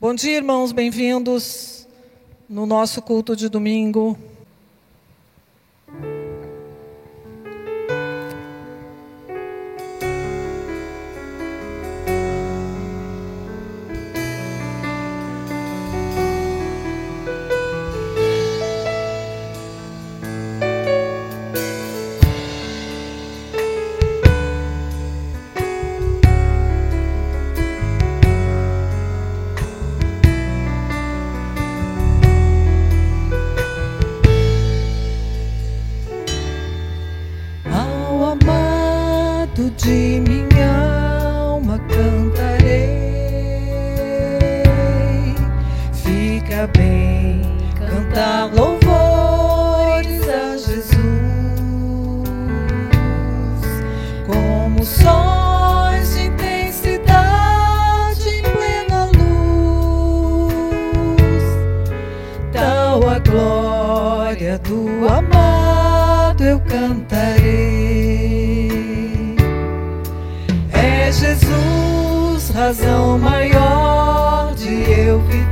Bom dia, irmãos, bem-vindos no nosso culto de domingo. De minha alma cantarei, fica bem cantar louvores a Jesus, como sóis de intensidade em plena luz, tal a glória do amado eu cantarei. É Jesus, razão maior de eu viver,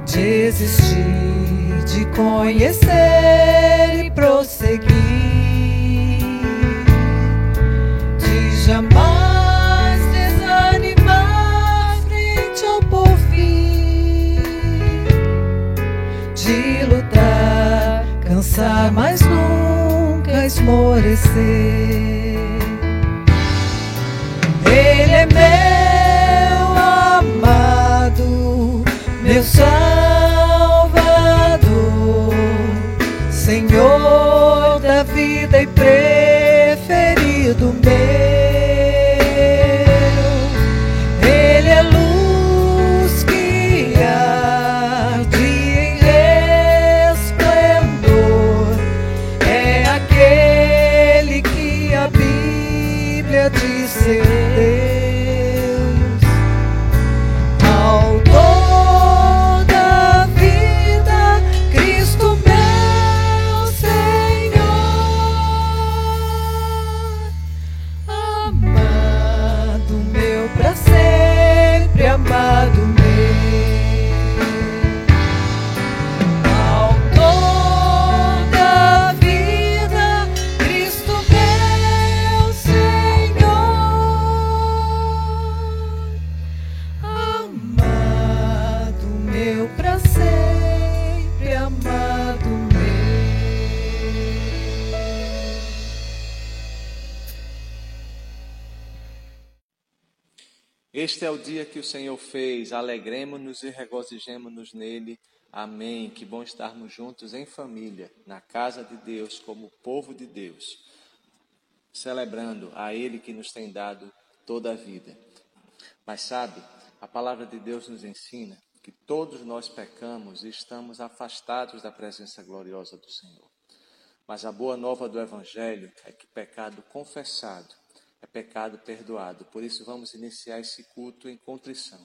de existir, de conhecer e prosseguir, de jamais desanimar frente ao porvir, de lutar, cansar, mas nunca esmorecer. Ele é meu amado, meu Salvador, Senhor da vida e preferido meu. Ele é luz que arde em resplendor, é aquele que a Bíblia diz ser Deus. Este é o dia que o Senhor fez, alegremo-nos e regozijemo-nos nele. Amém. Que bom estarmos juntos em família, na casa de Deus, como povo de Deus, celebrando a Ele que nos tem dado toda a vida. Mas sabe, a palavra de Deus nos ensina que todos nós pecamos e estamos afastados da presença gloriosa do Senhor. Mas a boa nova do Evangelho é que pecado confessado é pecado perdoado. Por isso vamos iniciar esse culto em contrição,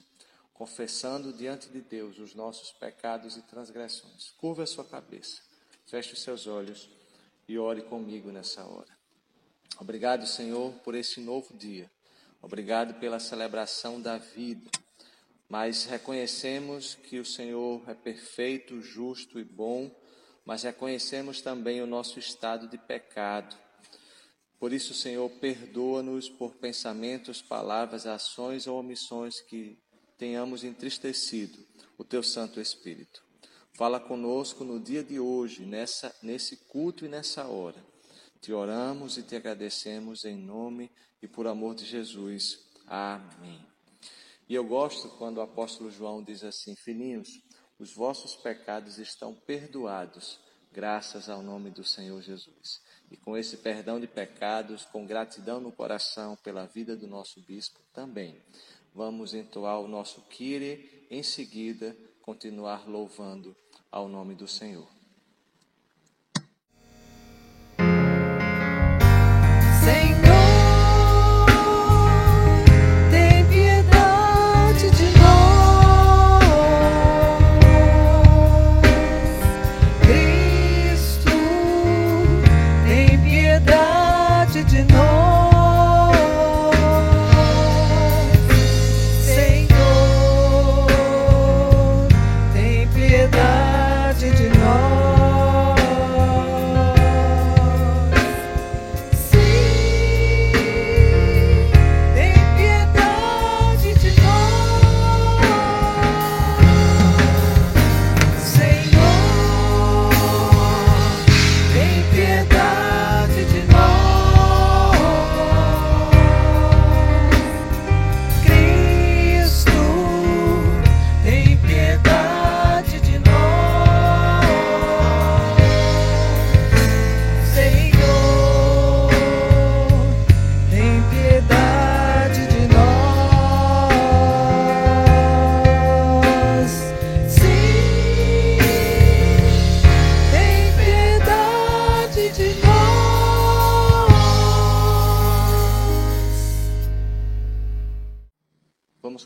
confessando diante de Deus os nossos pecados e transgressões. Curva a sua cabeça, feche os seus olhos e ore comigo nessa hora. Obrigado, Senhor, por esse novo dia. Obrigado pela celebração da vida. Mas reconhecemos que o Senhor é perfeito, justo e bom, mas reconhecemos também o nosso estado de pecado. Por isso, Senhor, perdoa-nos por pensamentos, palavras, ações ou omissões que tenhamos entristecido o Teu Santo Espírito. Fala conosco no dia de hoje, nesse culto e nessa hora. Te oramos e te agradecemos em nome e por amor de Jesus. Amém. E eu gosto quando o apóstolo João diz assim: filhinhos, os vossos pecados estão perdoados, graças ao nome do Senhor Jesus. E com esse perdão de pecados, com gratidão no coração pela vida do nosso bispo também, vamos entoar o nosso Kyrie, em seguida continuar louvando ao nome do Senhor. De nós,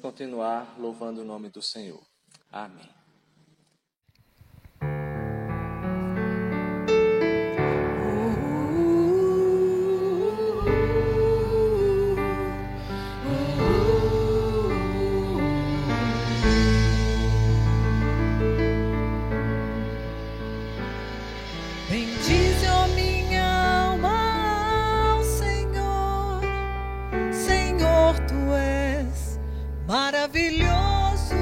continuar louvando o nome do Senhor. Amém. Bendize, ó minha alma, ao Senhor. Senhor, Tu és maravilhoso,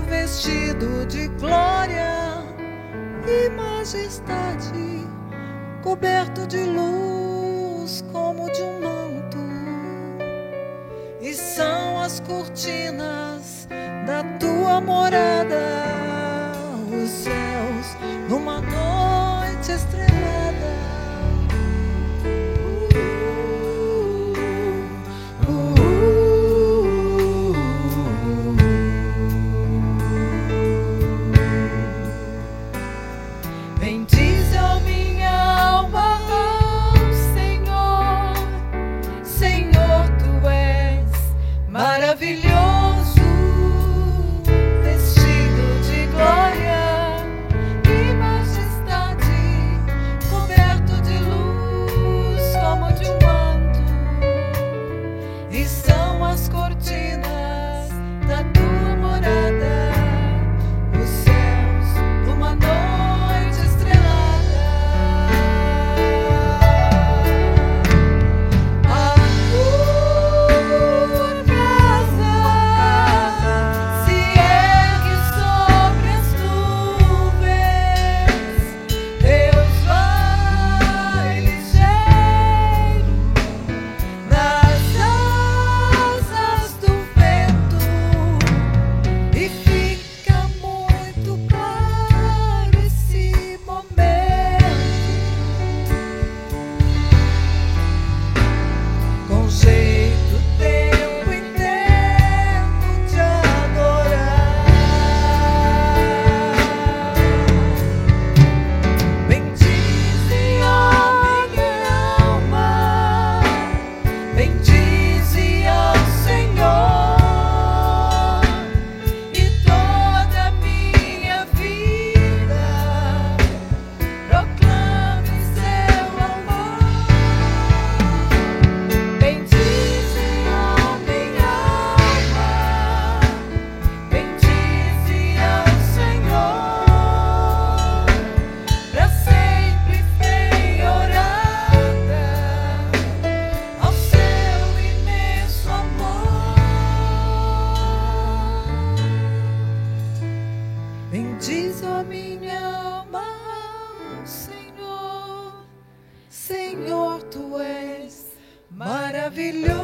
vestido de glória e majestade, coberto de luz como de um manto. E são as cortinas da Tua morada, os céus numa noite estrelada. Bendize, ó minha alma, ao Senhor. Senhor, Tu és maravilhoso, vestido de glória e majestade, coberto de luz como de um manto. E são as cortinas da Tua morada, os céus numa noite estrelada. A Tua casa se ergue sobre as nuvens. Deus vai ligeiro nas asas do vento, e fica muito claro esse momento. Com jeito tempo inteiro te adorar. Bendize, ó minha alma, bendize ao Senhor, e toda a minha vida proclame seu amor. Bendize, ó minha alma, bendize ao Senhor, pra sempre penhorada ao seu imenso amor. Bendize, ó minha alma, ao Senhor. Senhor, Tu és maravilhoso.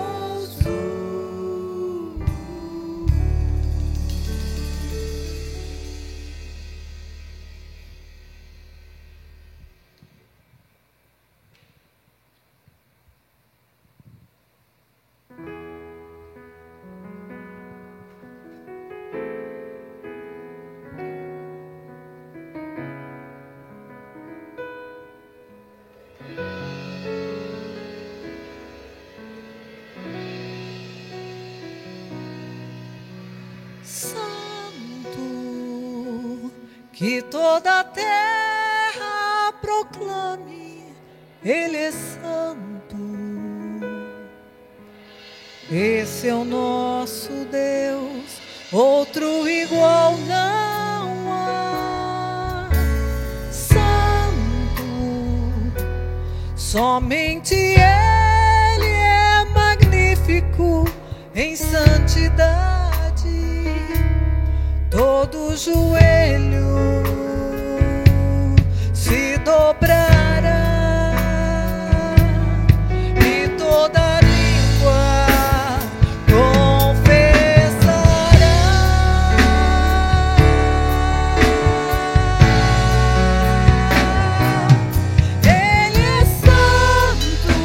Santo, que toda a terra proclame, Ele é santo. Esse é o nosso Deus, outro igual não há. Santo, somente Ele é magnífico em santidade. Todo joelho se dobrará e toda língua confessará. Ele é santo,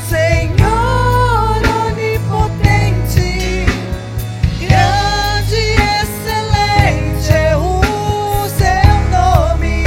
Senhor onipotente, grande e excelente é o seu nome.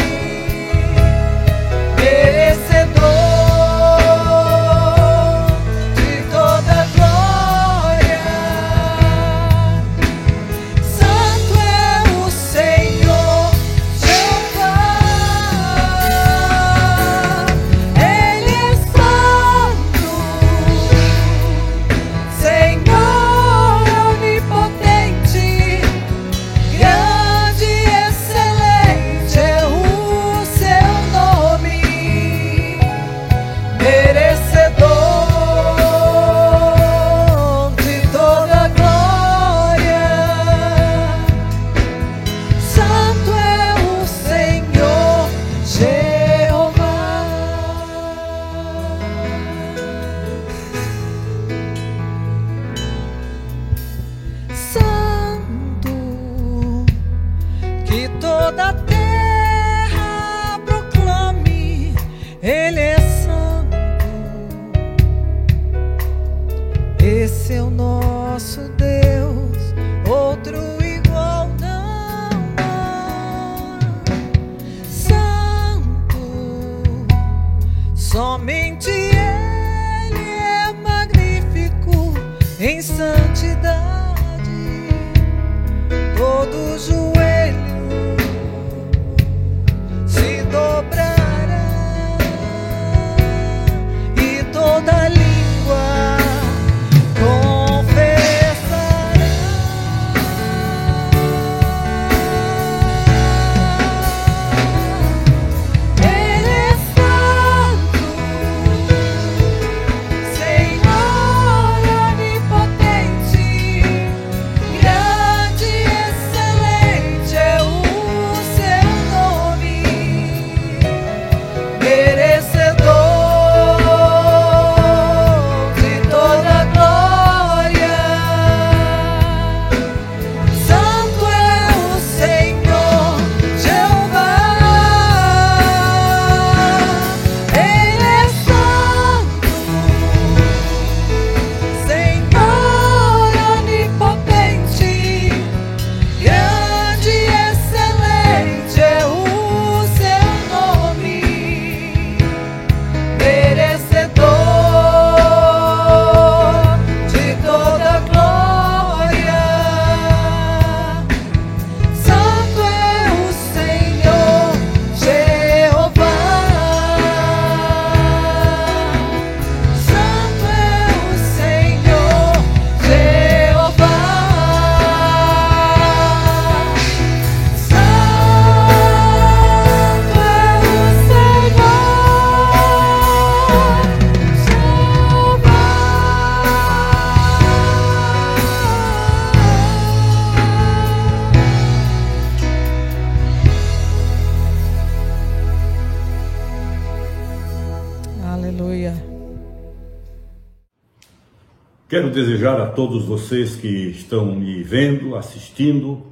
Quero desejar a todos vocês que estão me vendo, assistindo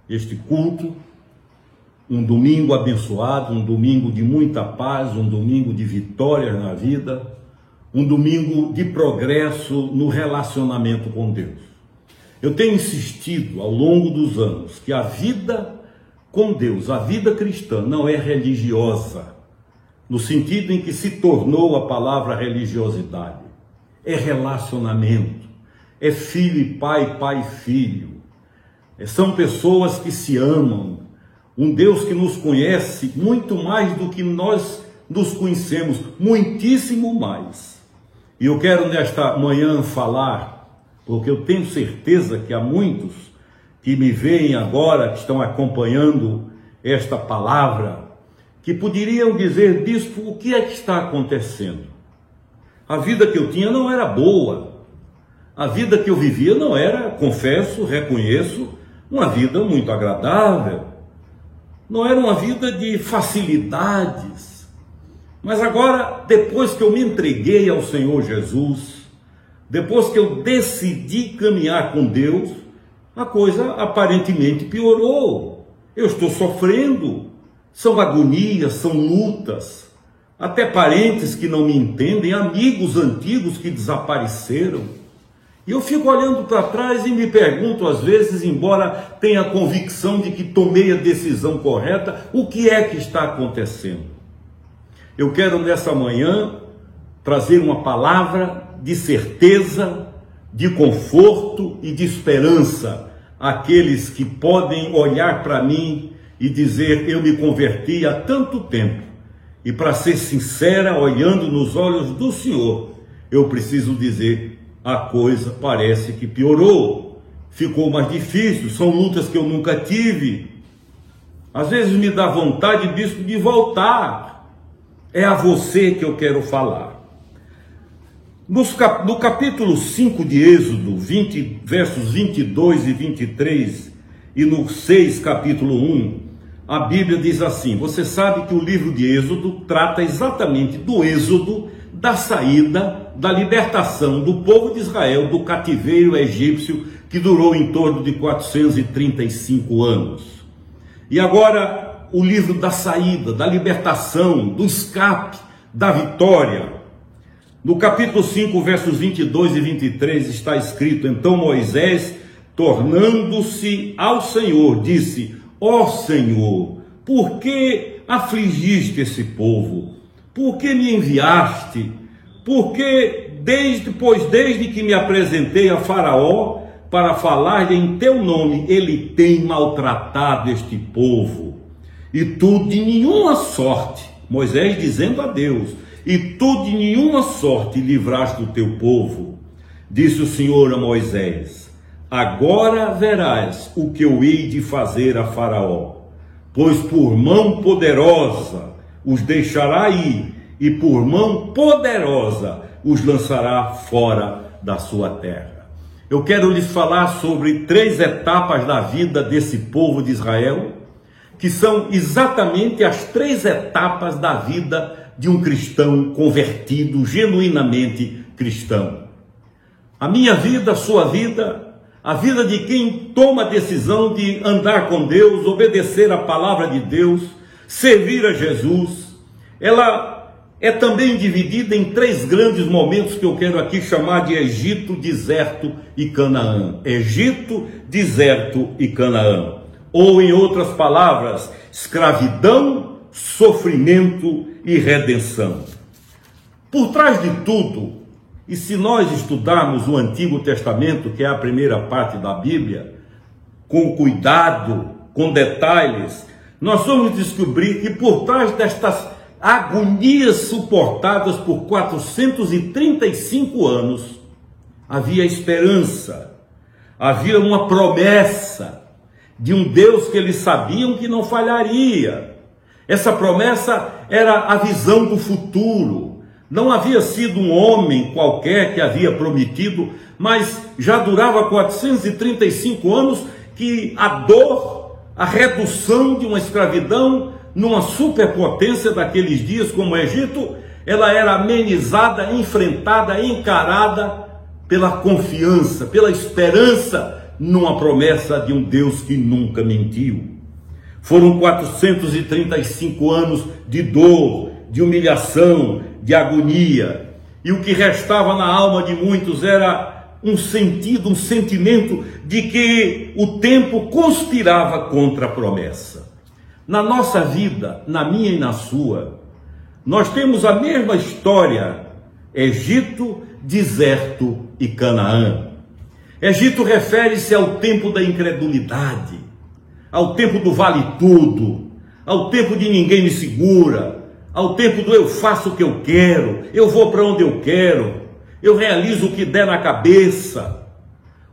este culto, um domingo abençoado, um domingo de muita paz, um domingo de vitórias na vida, um domingo de progresso no relacionamento com Deus. Eu tenho insistido ao longo dos anos que a vida com Deus, a vida cristã, não é religiosa, no sentido em que se tornou a palavra religiosidade. É relacionamento, é filho e pai, pai e filho. São pessoas que se amam, um Deus que nos conhece muito mais do que nós nos conhecemos, muitíssimo mais. E eu quero nesta manhã falar, porque eu tenho certeza que há muitos que me veem agora, que estão acompanhando esta palavra, que poderiam dizer: bispo, o que é que está acontecendo? A vida que eu tinha não era boa, a vida que eu vivia não era, confesso, reconheço, uma vida muito agradável, não era uma vida de facilidades. Mas agora, depois que eu me entreguei ao Senhor Jesus, depois que eu decidi caminhar com Deus, a coisa aparentemente piorou. Eu estou sofrendo, são agonias, são lutas, até parentes que não me entendem, amigos antigos que desapareceram. E eu fico olhando para trás e me pergunto às vezes, embora tenha a convicção de que tomei a decisão correta, o que é que está acontecendo? Eu quero nessa manhã trazer uma palavra de certeza, de conforto e de esperança àqueles que podem olhar para mim e dizer: eu me converti há tanto tempo. E para ser sincera, olhando nos olhos do Senhor, eu preciso dizer: a coisa parece que piorou, ficou mais difícil, são lutas que eu nunca tive. Às vezes me dá vontade, bispo, de voltar. É a você que eu quero falar. No capítulo 5 de Êxodo, versos 22 e 23, e no 6, capítulo 1, a Bíblia diz assim: você sabe que o livro de Êxodo trata exatamente do êxodo, da saída, da libertação do povo de Israel do cativeiro egípcio, que durou em torno de 435 anos. E agora o livro da saída, da libertação, do escape, da vitória. No capítulo 5, versos 22 e 23 está escrito: então Moisés, tornando-se ao Senhor, disse: ó Senhor, por que afligiste esse povo? Por que me enviaste? Porque desde que me apresentei a Faraó para falar em teu nome, ele tem maltratado este povo. E tu de nenhuma sorte, Moisés dizendo a Deus, e tu de nenhuma sorte livraste o teu povo. Disse o Senhor a Moisés: agora verás o que eu hei de fazer a Faraó, pois por mão poderosa os deixará ir, e por mão poderosa os lançará fora da sua terra. Eu quero lhes falar sobre 3 etapas da vida desse povo de Israel, que são exatamente as 3 etapas da vida de um cristão convertido, genuinamente cristão. A minha vida, a sua vida, a vida de quem toma a decisão de andar com Deus, obedecer a palavra de Deus, servir a Jesus, ela é também dividida em 3 grandes momentos que eu quero aqui chamar de Egito, deserto e Canaã. Egito, deserto e Canaã. Ou, em outras palavras, escravidão, sofrimento e redenção. Por trás de tudo, e se nós estudarmos o Antigo Testamento, que é a primeira parte da Bíblia, com cuidado, com detalhes, nós vamos descobrir que por trás destas agonias suportadas por 435 anos, havia esperança, havia uma promessa de um Deus que eles sabiam que não falharia. Essa promessa era a visão do futuro. Não havia sido um homem qualquer que havia prometido, mas já durava 435 anos que a dor, a redução de uma escravidão numa superpotência daqueles dias como o Egito, ela era amenizada, enfrentada, encarada pela confiança, pela esperança numa promessa de um Deus que nunca mentiu. Foram 435 anos de dor, de humilhação, de agonia, e o que restava na alma de muitos era um sentido, um sentimento de que o tempo conspirava contra a promessa. Na nossa vida, na minha e na sua, nós temos a mesma história: Egito, deserto e Canaã. Egito refere-se ao tempo da incredulidade, ao tempo do vale tudo, ao tempo de ninguém me segura, ao tempo do eu faço o que eu quero, eu vou para onde eu quero, eu realizo o que der na cabeça.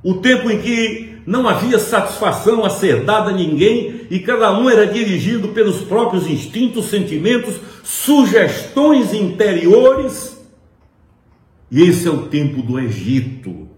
O tempo em que não havia satisfação a ser dada a ninguém e cada um era dirigido pelos próprios instintos, sentimentos, sugestões interiores. E esse é o tempo do Egito,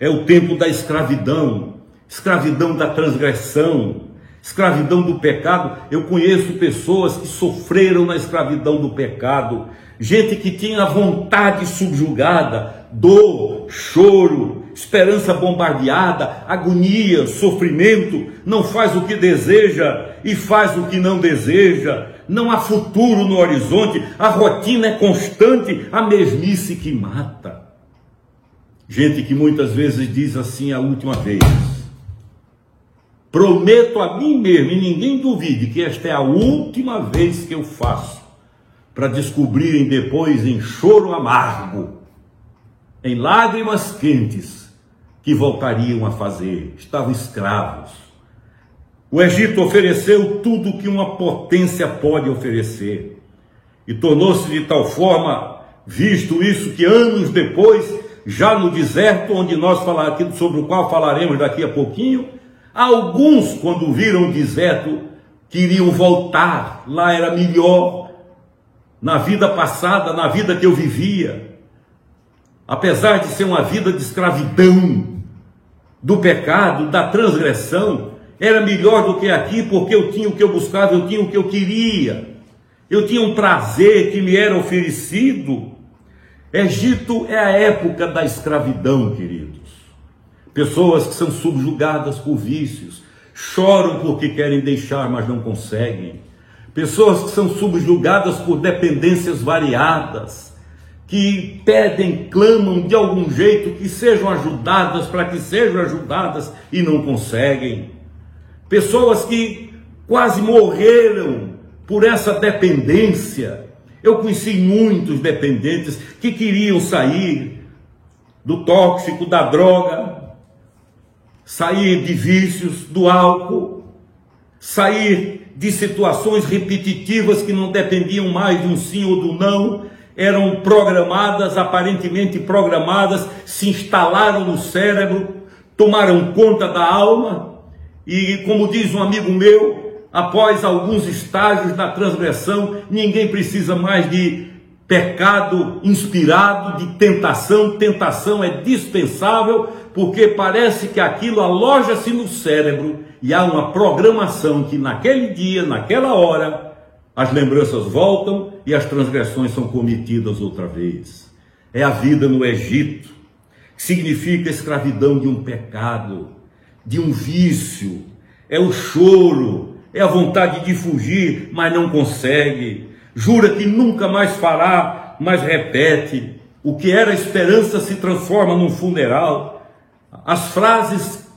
é o tempo da escravidão, escravidão da transgressão, escravidão do pecado. Eu conheço pessoas que sofreram na escravidão do pecado, gente que tinha a vontade subjugada, dor, choro, esperança bombardeada, agonia, sofrimento, não faz o que deseja e faz o que não deseja, não há futuro no horizonte, a rotina é constante, a mesmice que mata. Gente que muitas vezes diz assim: a última vez, prometo a mim mesmo, e ninguém duvide, que esta é a última vez que eu faço, para descobrirem depois em choro amargo, em lágrimas quentes, que voltariam a fazer. Estavam escravos. O Egito ofereceu tudo que uma potência pode oferecer, e tornou-se de tal forma, visto isso, que anos depois, já no deserto, onde sobre o qual falaremos daqui a pouquinho, alguns, quando viram o deserto, queriam voltar. Lá era melhor, na vida passada, na vida que eu vivia. Apesar de ser uma vida de escravidão, do pecado, da transgressão, era melhor do que aqui, porque eu tinha o que eu buscava, eu tinha o que eu queria, eu tinha um prazer que me era oferecido. Egito é a época da escravidão, queridos. Pessoas que são subjugadas por vícios, choram porque querem deixar, mas não conseguem. Pessoas que são subjugadas por dependências variadas, que pedem, clamam de algum jeito que sejam ajudadas, para que sejam ajudadas e não conseguem. Pessoas que quase morreram por essa dependência. Eu conheci muitos dependentes que queriam sair do tóxico, da droga, sair de vícios, do álcool, sair de situações repetitivas que não dependiam mais de um sim ou do não, eram programadas, aparentemente programadas, se instalaram no cérebro, tomaram conta da alma, e como diz um amigo meu, após alguns estágios da transgressão, ninguém precisa mais de pecado inspirado, de tentação. Tentação é dispensável, porque parece que aquilo aloja-se no cérebro e há uma programação que naquele dia, naquela hora, as lembranças voltam e as transgressões são cometidas outra vez. É a vida no Egito, que significa a escravidão de um pecado, de um vício, é o choro, é a vontade de fugir, mas não consegue. Jura que nunca mais fará, mas repete. O que era esperança se transforma num funeral. As frases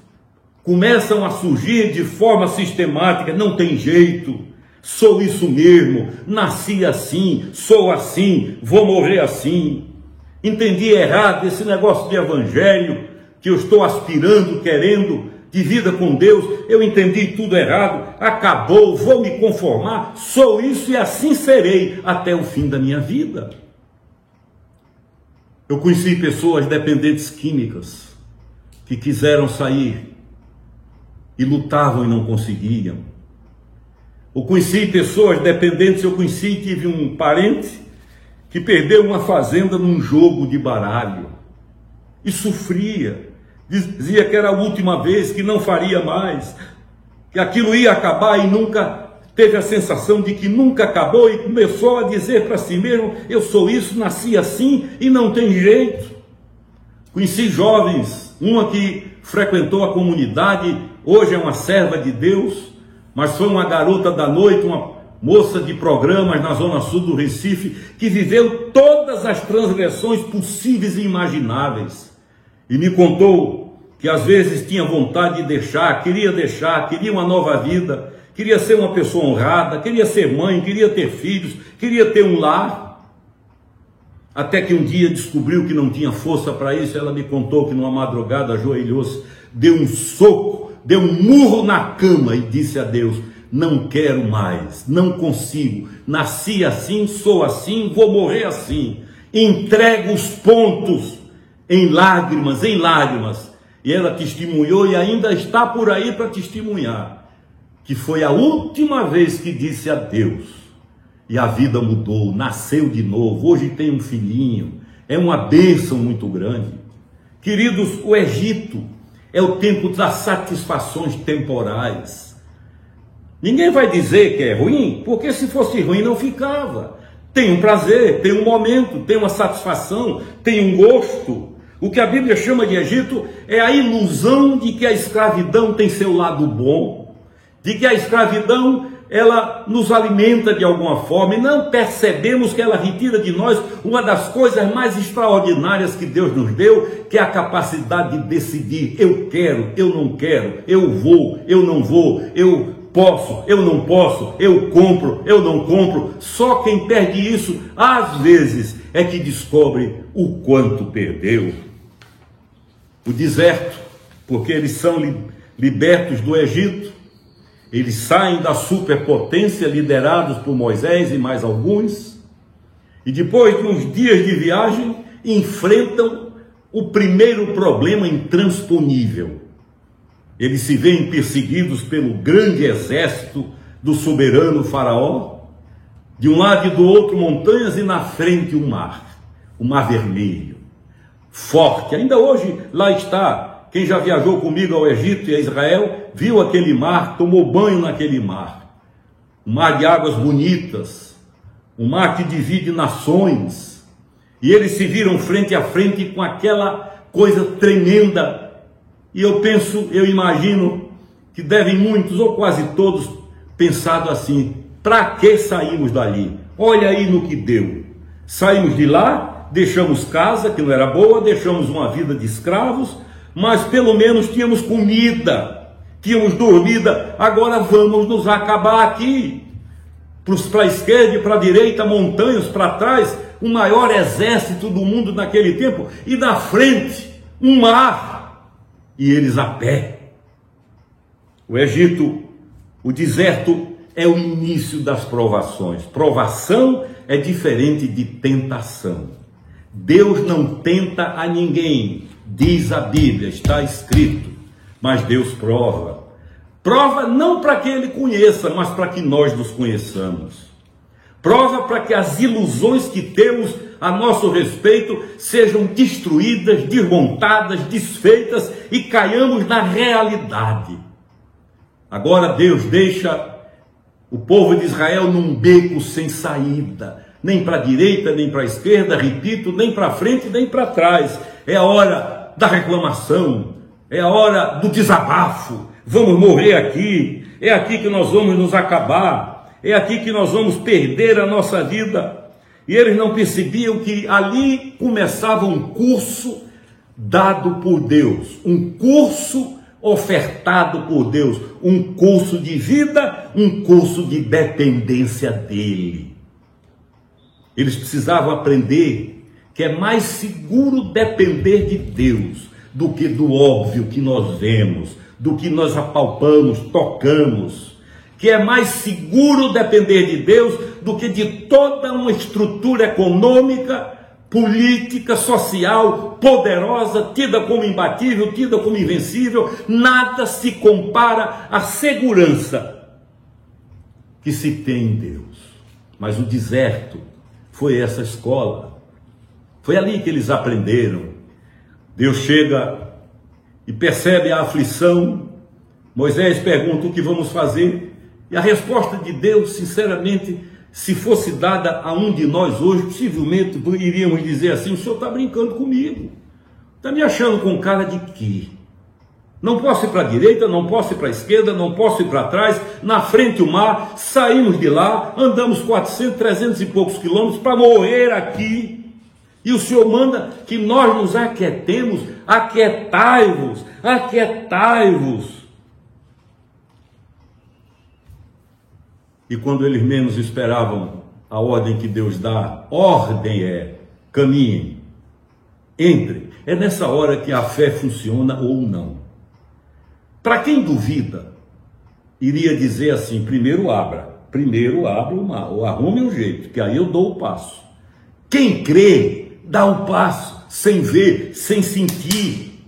começam a surgir de forma sistemática. Não tem jeito, sou isso mesmo, nasci assim, sou assim, vou morrer assim. Entendi errado esse negócio de evangelho que eu estou aspirando, querendo, de vida com Deus, eu entendi tudo errado, acabou, vou me conformar, sou isso e assim serei até o fim da minha vida. Eu conheci pessoas dependentes químicas que quiseram sair e lutavam e não conseguiam. Eu conheci pessoas dependentes, tive um parente que perdeu uma fazenda num jogo de baralho e sofria. Dizia que era a última vez, que não faria mais, que aquilo ia acabar e nunca teve a sensação de que nunca acabou e começou a dizer para si mesmo: eu sou isso, nasci assim e não tem jeito. Conheci jovens, uma que frequentou a comunidade, hoje é uma serva de Deus, mas foi uma garota da noite, uma moça de programas na zona sul do Recife, que viveu todas as transgressões possíveis e imagináveis. E me contou que às vezes tinha vontade de deixar, queria uma nova vida, queria ser uma pessoa honrada, queria ser mãe, queria ter filhos, queria ter um lar. Até que um dia descobriu que não tinha força para isso. Ela me contou que numa madrugada ajoelhou-se, deu um soco, deu um murro na cama e disse a Deus: não quero mais, não consigo, nasci assim, sou assim, vou morrer assim. Entrego os pontos em lágrimas, em lágrimas. E ela testemunhou e ainda está por aí para testemunhar que foi a última vez que disse a Deus. E a vida mudou, nasceu de novo, hoje tem um filhinho, é uma bênção muito grande. Queridos, o Egito é o tempo das satisfações temporais. Ninguém vai dizer que é ruim, porque se fosse ruim não ficava. Tem um prazer, tem um momento, tem uma satisfação, tem um gosto. O que a Bíblia chama de Egito é a ilusão de que a escravidão tem seu lado bom, de que a escravidão ela nos alimenta de alguma forma, e não percebemos que ela retira de nós uma das coisas mais extraordinárias que Deus nos deu, que é a capacidade de decidir: eu quero, eu não quero, eu vou, eu não vou, eu posso, eu não posso, eu compro, eu não compro. Só quem perde isso, às vezes, é que descobre o quanto perdeu. O deserto, porque eles são libertos do Egito. Eles saem da superpotência, liderados por Moisés e mais alguns, e depois de uns dias de viagem, enfrentam o primeiro problema intransponível. Eles se veem perseguidos pelo grande exército do soberano faraó, de um lado e do outro montanhas, e na frente o mar vermelho, forte. Ainda hoje lá está. Quem já viajou comigo ao Egito e a Israel, viu aquele mar, tomou banho naquele mar. Um mar de águas bonitas, um mar que divide nações. E eles se viram frente a frente com aquela coisa tremenda. E eu imagino que devem muitos ou quase todos pensado assim: para que saímos dali? Olha aí no que deu. Saímos de lá, deixamos casa que não era boa, deixamos uma vida de escravos, mas pelo menos tínhamos comida, tínhamos dormida. Agora vamos nos acabar aqui. Para a esquerda e para a direita, montanhas, para trás, o maior exército do mundo naquele tempo, e na frente, um mar, e eles a pé. O Egito, o deserto, é o início das provações. Provação é diferente de tentação. Deus não tenta a ninguém, diz a Bíblia, está escrito, mas Deus prova. Prova não para que Ele conheça, mas para que nós nos conheçamos. Prova para que as ilusões que temos a nosso respeito sejam destruídas, desmontadas, desfeitas e caiamos na realidade. Agora Deus deixa o povo de Israel num beco sem saída, nem para a direita, nem para a esquerda, repito, nem para frente, nem para trás. É a hora da reclamação, é a hora do desabafo. Vamos morrer aqui, é aqui que nós vamos nos acabar, é aqui que nós vamos perder a nossa vida. E eles não percebiam que ali começava um curso dado por Deus, um curso ofertado por Deus, um curso de vida, um curso de dependência dele. Eles precisavam aprender que é mais seguro depender de Deus do que do óbvio que nós vemos, do que nós apalpamos, tocamos. Que é mais seguro depender de Deus do que de toda uma estrutura econômica, política, social, poderosa, tida como imbatível, tida como invencível. Nada se compara à segurança que se tem em Deus. Mas o deserto foi essa escola. Foi ali que eles aprenderam. Deus chega e percebe a aflição. Moisés pergunta: o que vamos fazer? E a resposta de Deus, sinceramente, se fosse dada a um de nós hoje, possivelmente iríamos dizer assim: o senhor está brincando comigo, Está me achando com cara de quê? Não posso ir para a direita, não posso ir para a esquerda, não posso ir para trás, na frente o mar, saímos de lá, andamos 400, 300 e poucos quilômetros para morrer aqui. E o Senhor manda que nós nos aquietemos, aquietai-vos, aquietai-vos. E quando eles menos esperavam, a ordem que Deus dá, ordem é, caminhem, entrem. É nessa hora que a fé funciona ou não. Para quem duvida, iria dizer assim, primeiro abra o mar, ou arrume um jeito, que aí eu dou o passo. Quem crê, dá o passo, sem ver, sem sentir,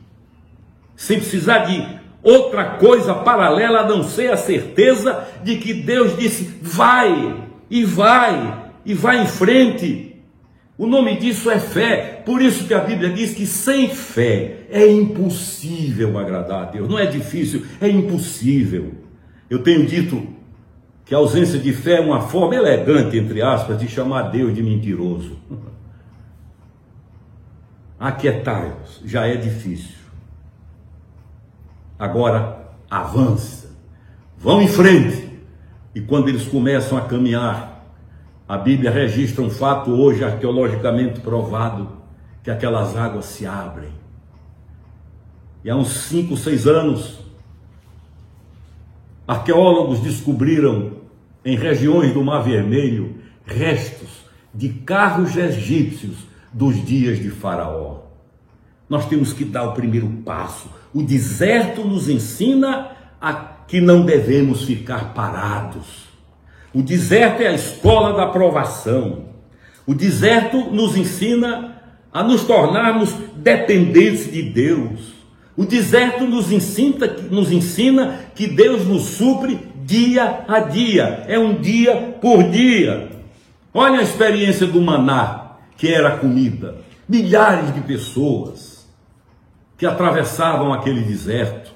sem precisar de outra coisa paralela, a não ser a certeza de que Deus disse, vai em frente. O nome disso é fé. Por isso que a Bíblia diz que sem fé é impossível agradar a Deus. Não é difícil, é impossível. Eu tenho dito que a ausência de fé é uma forma elegante, entre aspas, de chamar Deus de mentiroso. Aquietai-vos, já é difícil. Agora, avança. Vão em frente. E quando eles começam a caminhar, a Bíblia registra um fato hoje arqueologicamente provado, que aquelas águas se abrem. E há uns 5, 6 anos, arqueólogos descobriram em regiões do Mar Vermelho restos de carros egípcios dos dias de Faraó. Nós temos que dar o primeiro passo. O deserto nos ensina a que não devemos ficar parados. O deserto é a escola da provação. O deserto nos ensina a nos tornarmos dependentes de Deus. O deserto nos ensina que Deus nos supre dia a dia. É um dia por dia. Olha a experiência do maná, que era a comida. Milhares de pessoas que atravessavam aquele deserto.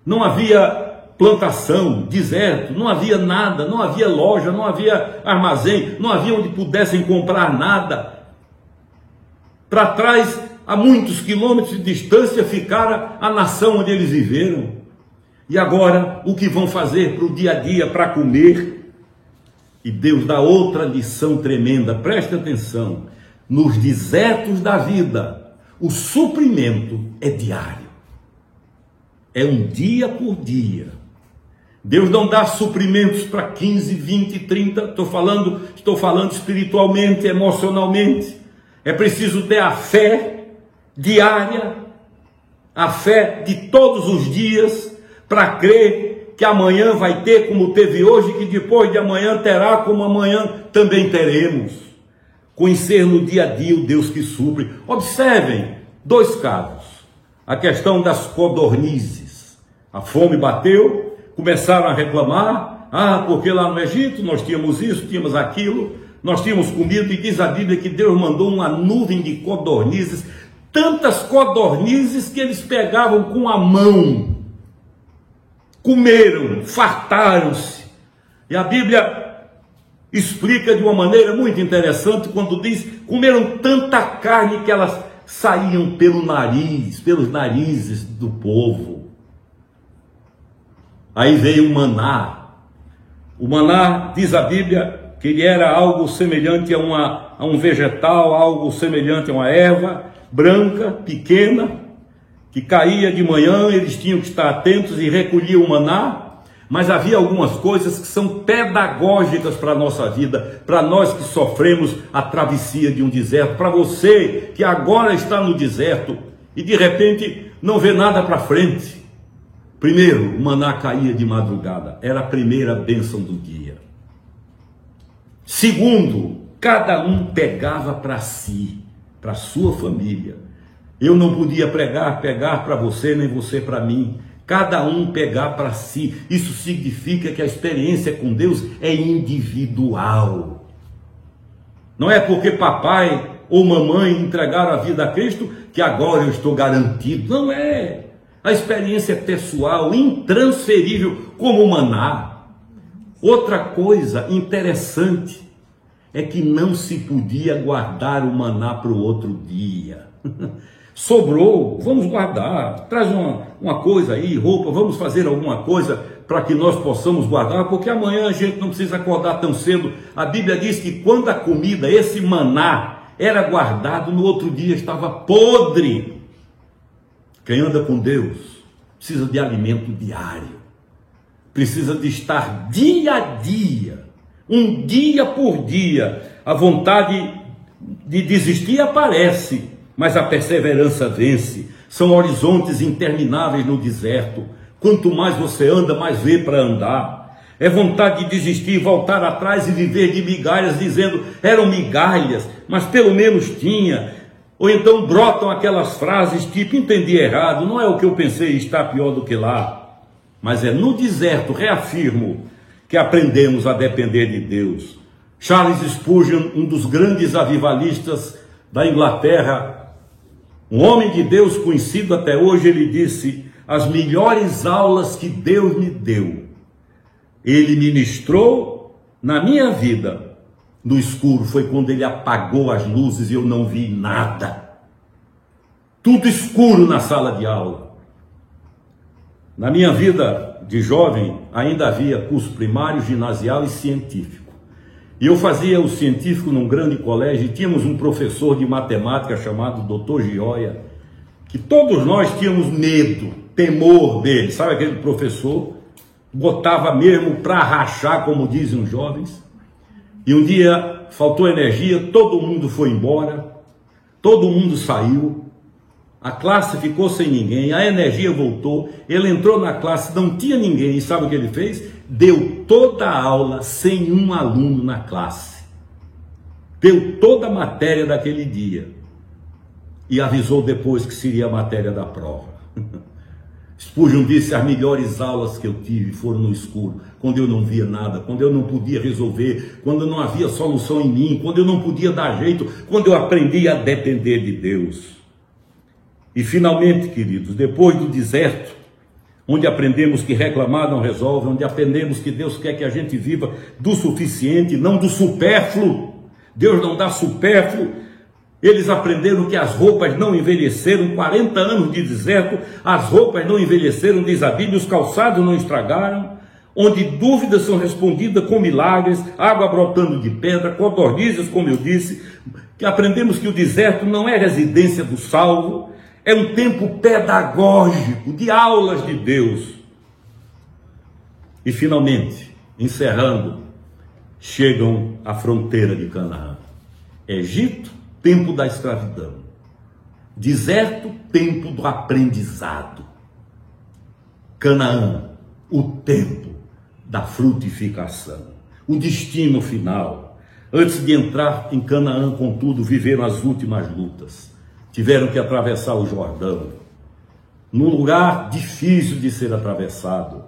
Não havia plantação, deserto, não havia nada, não havia loja, não havia armazém, não havia onde pudessem comprar nada. Para trás, a muitos quilômetros de distância, ficara a nação onde eles viveram. E agora, o que vão fazer para o dia a dia, para comer? E Deus dá outra lição tremenda, preste atenção. Nos desertos da vida, o suprimento é diário. É um dia por dia. Deus não dá suprimentos para 15, 20, 30, estou falando espiritualmente, emocionalmente. É preciso ter a fé diária, a fé de todos os dias, para crer que amanhã vai ter como teve hoje, que depois de amanhã terá como amanhã também teremos. Conhecer no dia a dia o Deus que supre. Observem 2 casos. A questão das codornizes. A fome bateu, começaram a reclamar, porque lá no Egito nós tínhamos isso, tínhamos aquilo, nós tínhamos comido, e diz a Bíblia que Deus mandou uma nuvem de codornizes, tantas codornizes que eles pegavam com a mão, comeram, fartaram-se. E a Bíblia explica de uma maneira muito interessante quando diz, comeram tanta carne que elas saíam pelo nariz, pelos narizes do povo. Aí veio o maná. O maná, diz a Bíblia, que ele era algo semelhante a um vegetal, algo semelhante a uma erva branca, pequena, que caía de manhã, eles tinham que estar atentos e recolhiam o maná. Mas havia algumas coisas que são pedagógicas para a nossa vida, para nós que sofremos a travessia de um deserto, para você que agora está no deserto e de repente não vê nada para frente. Primeiro, o maná caía de madrugada, era a primeira bênção do dia. Segundo, cada um pegava para si, para a sua família. Eu não podia pegar para você, nem você para mim. Cada um pegar para si. Isso significa que a experiência com Deus é individual. Não é porque papai ou mamãe entregaram a vida a Cristo que agora eu estou garantido. Não é. A experiência é pessoal, intransferível, como o maná. Outra coisa interessante é que não se podia guardar o maná para o outro dia. Sobrou, vamos guardar, traz uma coisa aí, roupa, vamos fazer alguma coisa para que nós possamos guardar, porque amanhã a gente não precisa acordar tão cedo. A Bíblia diz que quando a comida, esse maná, era guardado, no outro dia estava podre. Quem anda com Deus precisa de alimento diário, precisa de estar dia a dia, um dia por dia. A vontade de desistir aparece, mas a perseverança vence. São horizontes intermináveis no deserto. Quanto mais você anda, mais vê para andar. É vontade de desistir, voltar atrás e viver de migalhas, dizendo, eram migalhas, mas pelo menos tinha. Ou então brotam aquelas frases tipo, entendi errado, não é o que eu pensei, está pior do que lá. Mas é no deserto, reafirmo, que aprendemos a depender de Deus. Charles Spurgeon, um dos grandes avivalistas da Inglaterra, um homem de Deus conhecido até hoje, ele disse, as melhores aulas que Deus me deu, Ele ministrou na minha vida, no escuro, foi quando Ele apagou as luzes e eu não vi nada. Tudo escuro na sala de aula. Na minha vida de jovem, ainda havia curso primário, ginasial e científico. E eu fazia o científico num grande colégio e tínhamos um professor de matemática chamado Dr. Gioia, que todos nós tínhamos medo, temor dele. Sabe aquele professor? Botava mesmo para rachar, como dizem os jovens. E um dia faltou energia, todo mundo foi embora, todo mundo saiu, a classe ficou sem ninguém, a energia voltou, ele entrou na classe, não tinha ninguém, e sabe o que ele fez? Deu toda a aula sem um aluno na classe. Deu toda a matéria daquele dia. E avisou depois que seria a matéria da prova. Spurgeon disse, as melhores aulas que eu tive foram no escuro, quando eu não via nada, quando eu não podia resolver, quando não havia solução em mim, quando eu não podia dar jeito, quando eu aprendi a depender de Deus. E finalmente, queridos, depois do deserto, onde aprendemos que reclamar não resolve, onde aprendemos que Deus quer que a gente viva do suficiente, não do supérfluo. Deus não dá supérfluo. Eles aprenderam que as roupas não envelheceram, 40 anos de deserto, as roupas não envelheceram, diz a Bíblia, os calçados não estragaram, onde dúvidas são respondidas com milagres, água brotando de pedra, codornizes, como eu disse, que aprendemos que o deserto não é residência do salvo, é um tempo pedagógico, de aulas de Deus. E finalmente, encerrando, chegam à fronteira de Canaã. Egito, tempo da escravidão. Deserto, tempo do aprendizado. Canaã, o tempo da frutificação. O destino final. Antes de entrar em Canaã, contudo, viveram as últimas lutas. Tiveram que atravessar o Jordão, num lugar difícil de ser atravessado.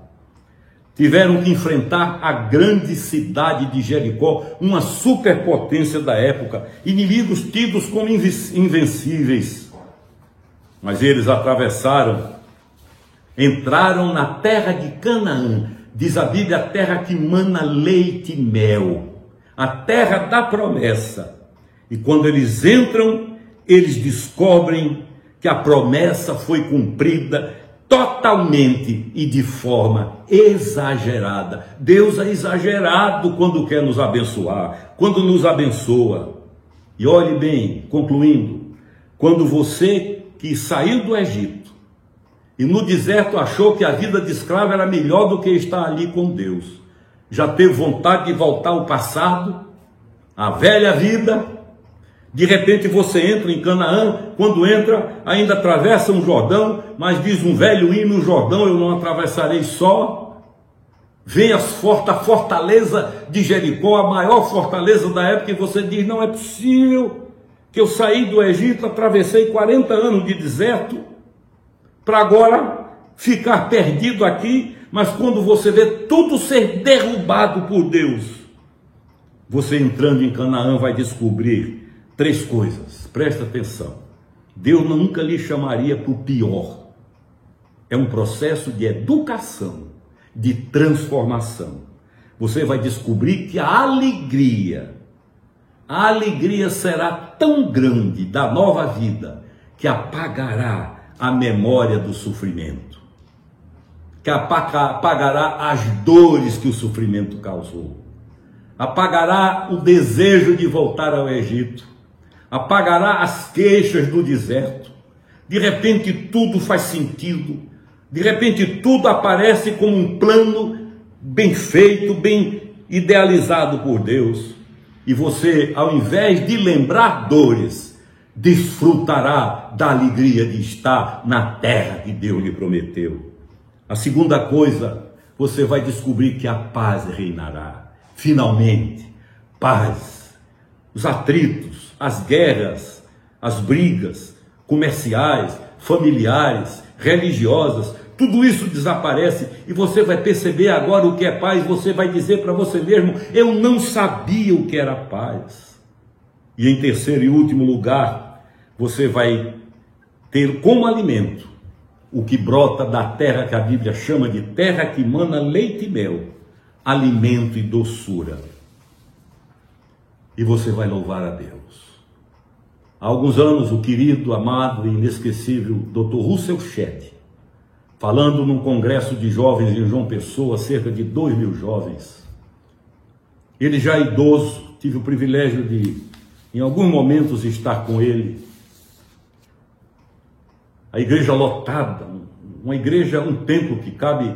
Tiveram que enfrentar a grande cidade de Jericó, uma superpotência da época, inimigos tidos como invencíveis. Mas eles atravessaram, entraram na terra de Canaã, diz a Bíblia, a terra que mana leite e mel, a terra da promessa. E quando eles entram, eles descobrem que a promessa foi cumprida totalmente e de forma exagerada. Deus é exagerado quando quer nos abençoar, quando nos abençoa. E olhe bem, concluindo, quando você que saiu do Egito e no deserto achou que a vida de escravo era melhor do que estar ali com Deus, já teve vontade de voltar ao passado, à velha vida. De repente você entra em Canaã, quando entra, ainda atravessa um Jordão, mas diz um velho hino, o Jordão eu não atravessarei só. Vem a fortaleza de Jericó, a maior fortaleza da época, e você diz, não é possível que eu saí do Egito, atravessei 40 anos de deserto, para agora ficar perdido aqui, mas quando você vê tudo ser derrubado por Deus, você entrando em Canaã vai descobrir 3 coisas, presta atenção. Deus nunca lhe chamaria para o pior. É um processo de educação, de transformação. Você vai descobrir que a alegria será tão grande da nova vida, que apagará a memória do sofrimento, que apagará as dores que o sofrimento causou, apagará o desejo de voltar ao Egito, apagará as queixas do deserto. De repente tudo faz sentido, de repente tudo aparece como um plano bem feito, bem idealizado por Deus. E você, ao invés de lembrar dores, desfrutará da alegria de estar na terra que Deus lhe prometeu. A segunda coisa, você vai descobrir que a paz reinará. Finalmente, paz. Os atritos, as guerras, as brigas comerciais, familiares, religiosas, tudo isso desaparece e você vai perceber agora o que é paz. Você vai dizer para você mesmo: eu não sabia o que era paz. E em terceiro e último lugar, você vai ter como alimento o que brota da terra que a Bíblia chama de terra que mana leite e mel, alimento e doçura. E você vai louvar a Deus. Há alguns anos, o querido, amado e inesquecível Dr. Russell Shedd, falando num congresso de jovens em João Pessoa, cerca de 2.000 jovens, ele já idoso, tive o privilégio de, em alguns momentos, estar com ele. A igreja lotada, uma igreja, um templo que cabe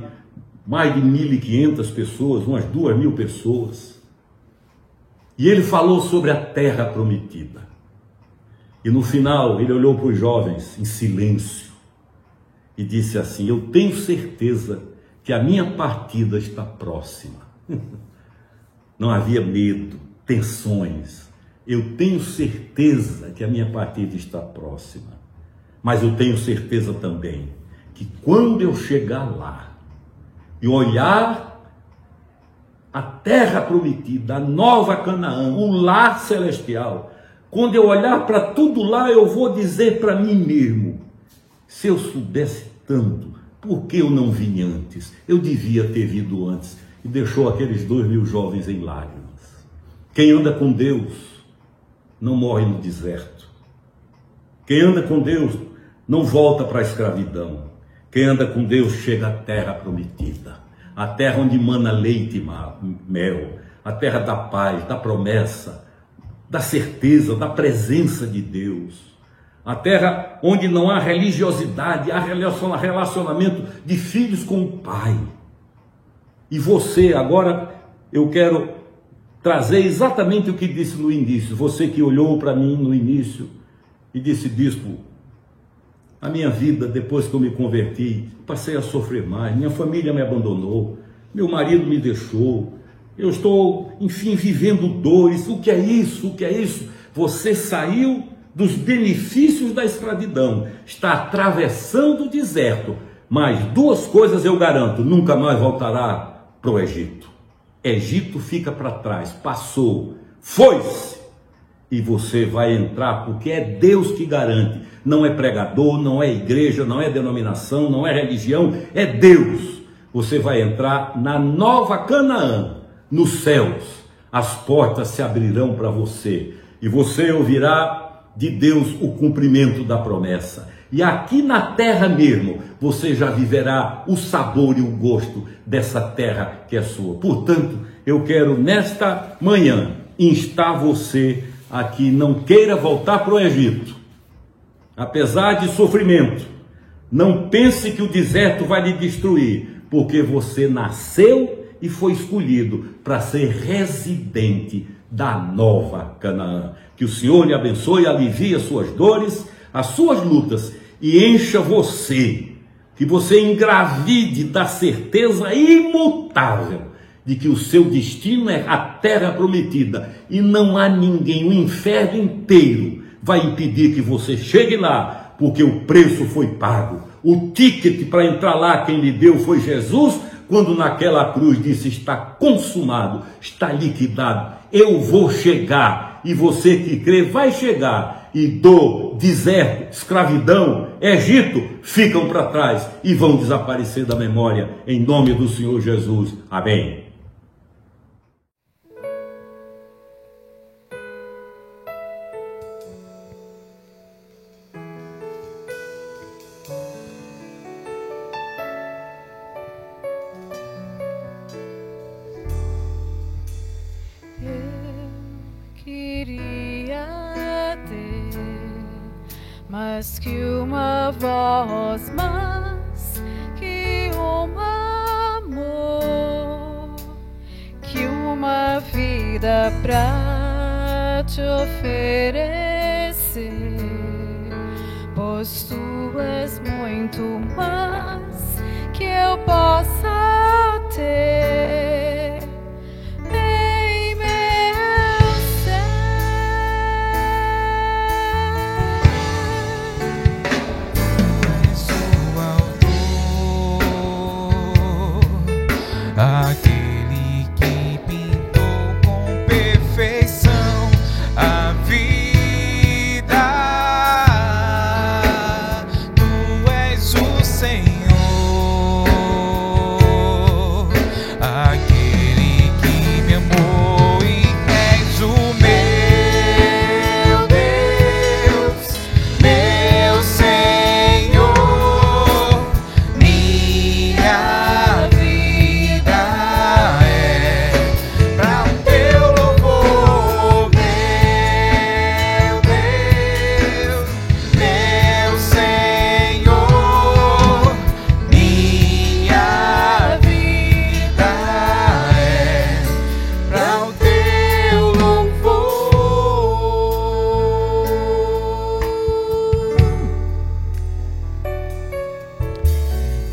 mais de 1.500 pessoas, umas 2.000 pessoas. E ele falou sobre a terra prometida. E no final ele olhou para os jovens em silêncio e disse assim: eu tenho certeza que a minha partida está próxima. Não havia medo, tensões. Eu tenho certeza que a minha partida está próxima. Mas eu tenho certeza também que quando eu chegar lá e olhar a terra prometida, a nova Canaã, o lar celestial, quando eu olhar para tudo lá, eu vou dizer para mim mesmo: se eu soubesse tanto, por que eu não vim antes? Eu devia ter vindo antes. E deixou aqueles 2.000 jovens em lágrimas. Quem anda com Deus não morre no deserto. Quem anda com Deus não volta para a escravidão. Quem anda com Deus chega à terra prometida, a terra onde mana leite e mel, a terra da paz, da promessa, da certeza, da presença de Deus, a terra onde não há religiosidade, há relacionamento de filhos com o Pai. E você, agora eu quero trazer exatamente o que disse no início. Você que olhou para mim no início e disse: bispo, a minha vida, depois que eu me converti, passei a sofrer mais, minha família me abandonou, meu marido me deixou, eu estou, enfim, vivendo dores. O que é isso? O que é isso? Você saiu dos benefícios da escravidão, está atravessando o deserto, mas duas coisas eu garanto: nunca mais voltará para o Egito. Egito fica para trás, passou, foi-se. E você vai entrar, porque é Deus que garante. Não é pregador, não é igreja, não é denominação, não é religião, é Deus. Você vai entrar na nova Canaã, nos céus. As portas se abrirão para você e você ouvirá de Deus o cumprimento da promessa. E aqui na terra mesmo, você já viverá o sabor e o gosto dessa terra que é sua. Portanto, eu quero nesta manhã instar você a que não queira voltar para o Egito, apesar de sofrimento. Não pense que o deserto vai lhe destruir, porque você nasceu e foi escolhido para ser residente da nova Canaã. Que o Senhor lhe abençoe, alivie as suas dores, as suas lutas e encha você, que você engravide da certeza imutável de que o seu destino é a terra prometida e não há ninguém, o inferno inteiro vai impedir que você chegue lá, porque o preço foi pago. O ticket para entrar lá, quem lhe deu foi Jesus, quando naquela cruz disse: está consumado, está liquidado, eu vou chegar. E você que crê vai chegar, e do deserto, escravidão, Egito ficam para trás e vão desaparecer da memória, em nome do Senhor Jesus. Amém. queria ter mais que uma voz, mais que um amor, que uma vida pra te oferecer, pois tu és muito mais que eu possa ter em meu ser. Aquele que pintou com perfeição a vida, tu és o Senhor. Aquele que me amou e és o meu Deus, meu Senhor. Minha vida é pra o teu louvor, meu Deus, meu Senhor. Minha vida é pra o teu louvor.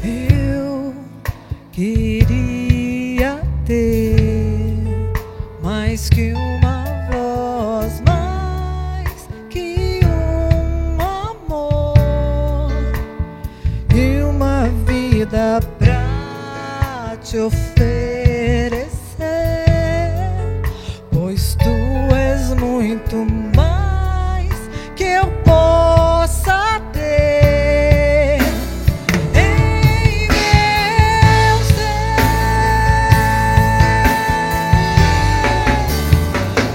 Eu queria ter mais que uma voz, mais que um amor e uma vida pra te oferecer, pois tu és muito mais que eu possa ter em meu ser.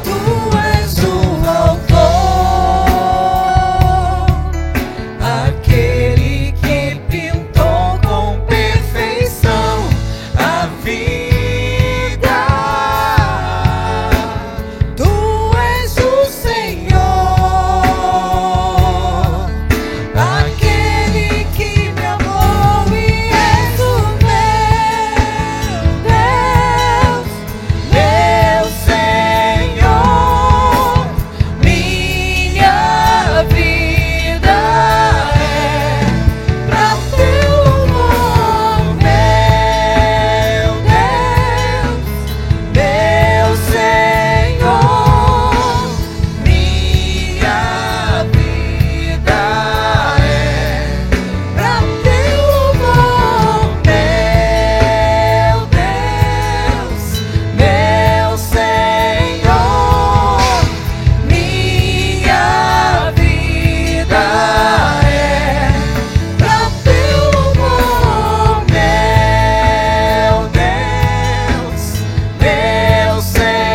Tu és o autor, aquele que pintou com perfeição a vida. Tu és o Senhor, aquele que me amou e és o meu Deus, meu Senhor. Minha vida é pra o teu louvor, meu Deus, meu Senhor. Minha vida é pra o teu louvor, meu Deus, meu Senhor. Minha vida é pra o teu louvor, meu Deus, meu Senhor.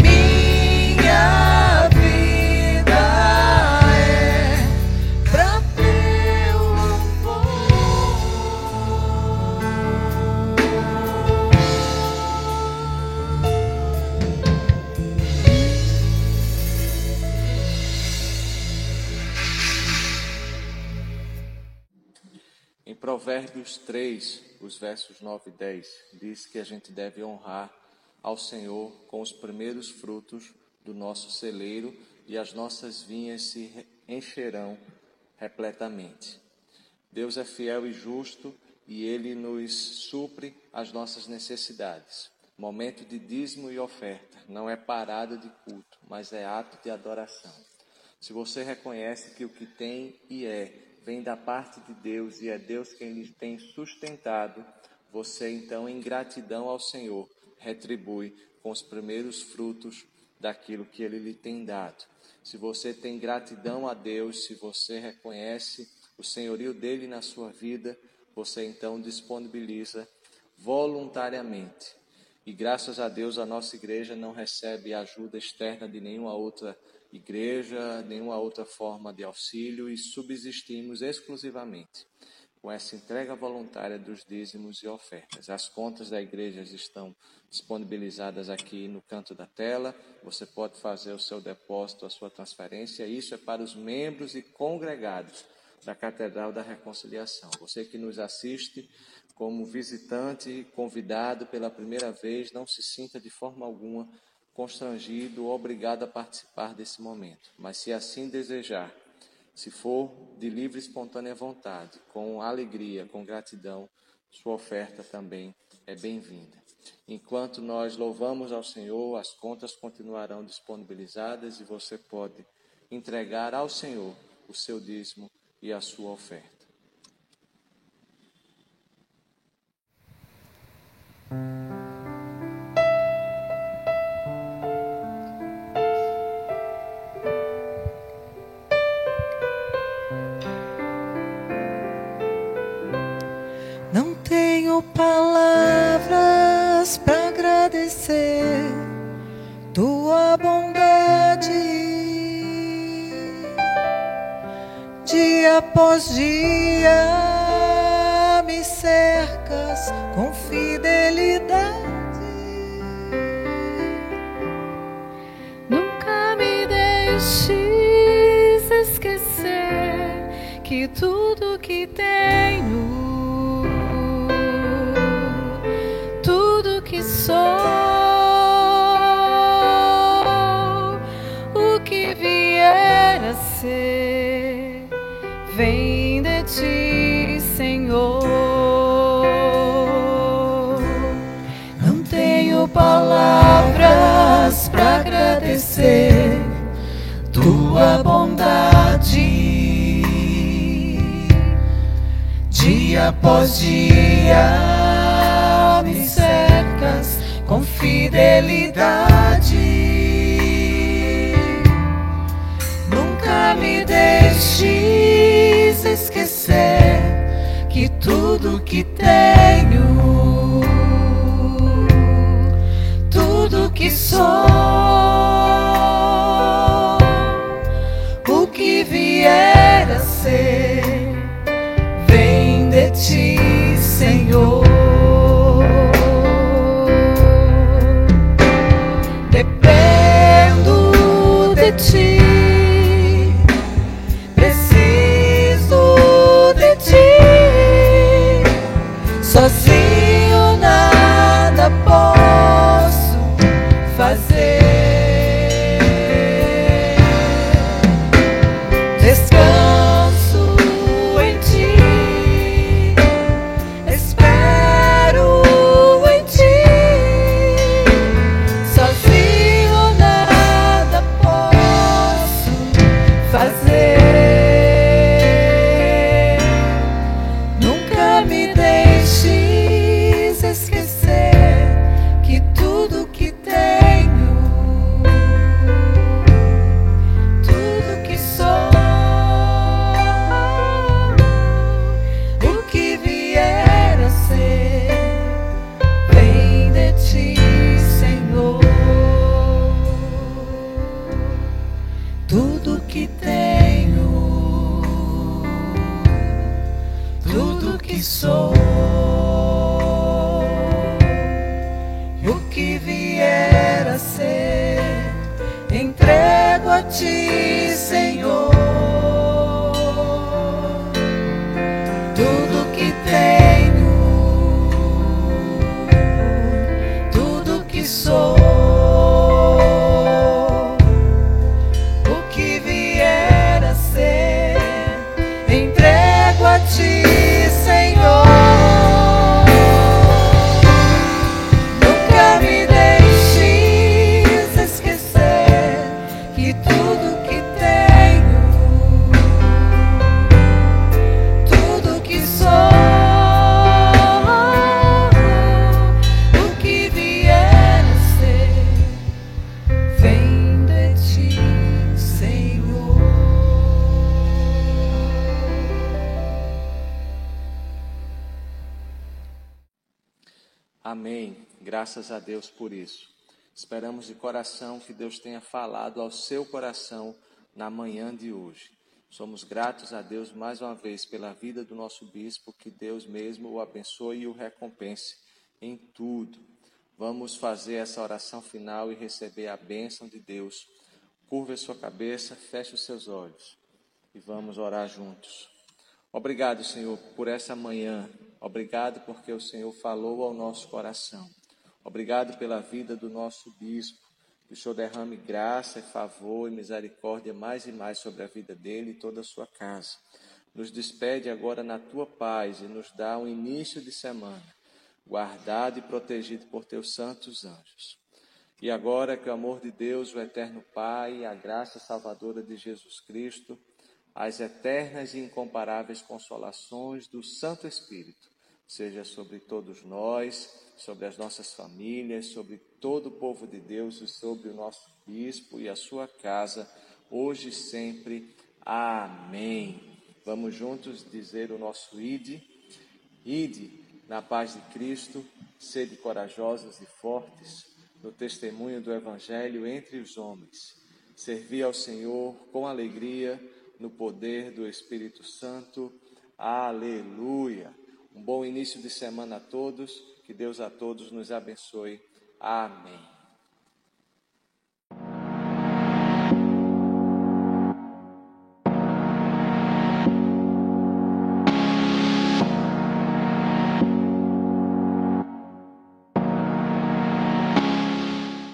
Minha vida é pra teu Em Provérbios 3, os versos 9 e 10, diz que a gente deve honrar ao Senhor com os primeiros frutos do nosso celeiro e as nossas vinhas se encherão repletamente. Deus é fiel e justo e Ele nos supre as nossas necessidades. Momento de dízimo e oferta não é parada de culto, mas é ato de adoração. Se você reconhece que o que tem e vem da parte de Deus e é Deus quem lhe tem sustentado, você então, em gratidão ao Senhor, retribui com os primeiros frutos daquilo que Ele lhe tem dado. Se você tem gratidão a Deus, se você reconhece o senhorio dele na sua vida, você então disponibiliza voluntariamente. E graças a Deus a nossa igreja não recebe ajuda externa de nenhuma outra igreja, nenhuma outra forma de auxílio e subsistimos exclusivamente com essa entrega voluntária dos dízimos e ofertas. As contas da igreja estão disponibilizadas aqui no canto da tela. Você pode fazer o seu depósito, a sua transferência. Isso é para os membros e congregados da Catedral da Reconciliação. Você que nos assiste como visitante, convidado pela primeira vez, não se sinta de forma alguma constrangido ou obrigado a participar desse momento. Mas se assim desejar, se for de livre e espontânea vontade, com alegria, com gratidão, sua oferta também é bem-vinda. Enquanto nós louvamos ao Senhor, as contas continuarão disponibilizadas e você pode entregar ao Senhor o seu dízimo e a sua oferta. Não tenho palavras para agradecer tua bondade. Dia após dia me cercas com fidelidade. Nunca me deixes esquecer que tudo que tenho, tudo que sou, o que vier a ser, vem de ti, Senhor. Não tenho palavras para agradecer tua bondade. Dia após dia me cercas com fidelidade. Nunca me deixes esquecer que tudo que tenho, tudo que sou, o que vier a ser, vem de ti, Senhor. Dependo de ti, preciso de ti, sozinho nada posso fazer. Descanso em ti, espero em ti, sozinho nada posso fazer. Nunca me deixes esquecer que tudo que tenho, tudo que sou, o que vier a ser, vem de ti, Senhor. Tudo que tenho, tudo que sou, o que vier a ser, entrego a ti, Senhor. Tudo que tenho, tudo que sou, o que vier a ser, entrego a ti, Senhor. Nunca me deixes esquecer que tudo que tenho, tudo que sou, o que vier a ser, vem de ti, Senhor. Amém. Graças a Deus por isso. Esperamos de coração que Deus tenha falado ao seu coração na manhã de hoje. Somos gratos a Deus mais uma vez pela vida do nosso bispo, que Deus mesmo o abençoe e o recompense em tudo. Vamos fazer essa oração final e receber a bênção de Deus. Curva a sua cabeça, feche os seus olhos e vamos orar juntos. Obrigado, Senhor, por essa manhã. Obrigado porque o Senhor falou ao nosso coração. Obrigado pela vida do nosso bispo. Que o Senhor derrame graça, favor e misericórdia mais e mais sobre a vida dele e toda a sua casa. Nos despede agora na tua paz e nos dá um início de semana, guardado e protegido por teus santos anjos. E agora que o amor de Deus, o eterno Pai, a graça salvadora de Jesus Cristo, as eternas e incomparáveis consolações do Santo Espírito, seja sobre todos nós, sobre as nossas famílias, sobre todo o povo de Deus e sobre o nosso bispo e a sua casa, hoje e sempre. Amém. Vamos juntos dizer o nosso ide. Ide na paz de Cristo, sede corajosos e fortes, no testemunho do Evangelho entre os homens. Servi ao Senhor com alegria, no poder do Espírito Santo. Aleluia. Um bom início de semana a todos. Que Deus a todos nos abençoe. Amém.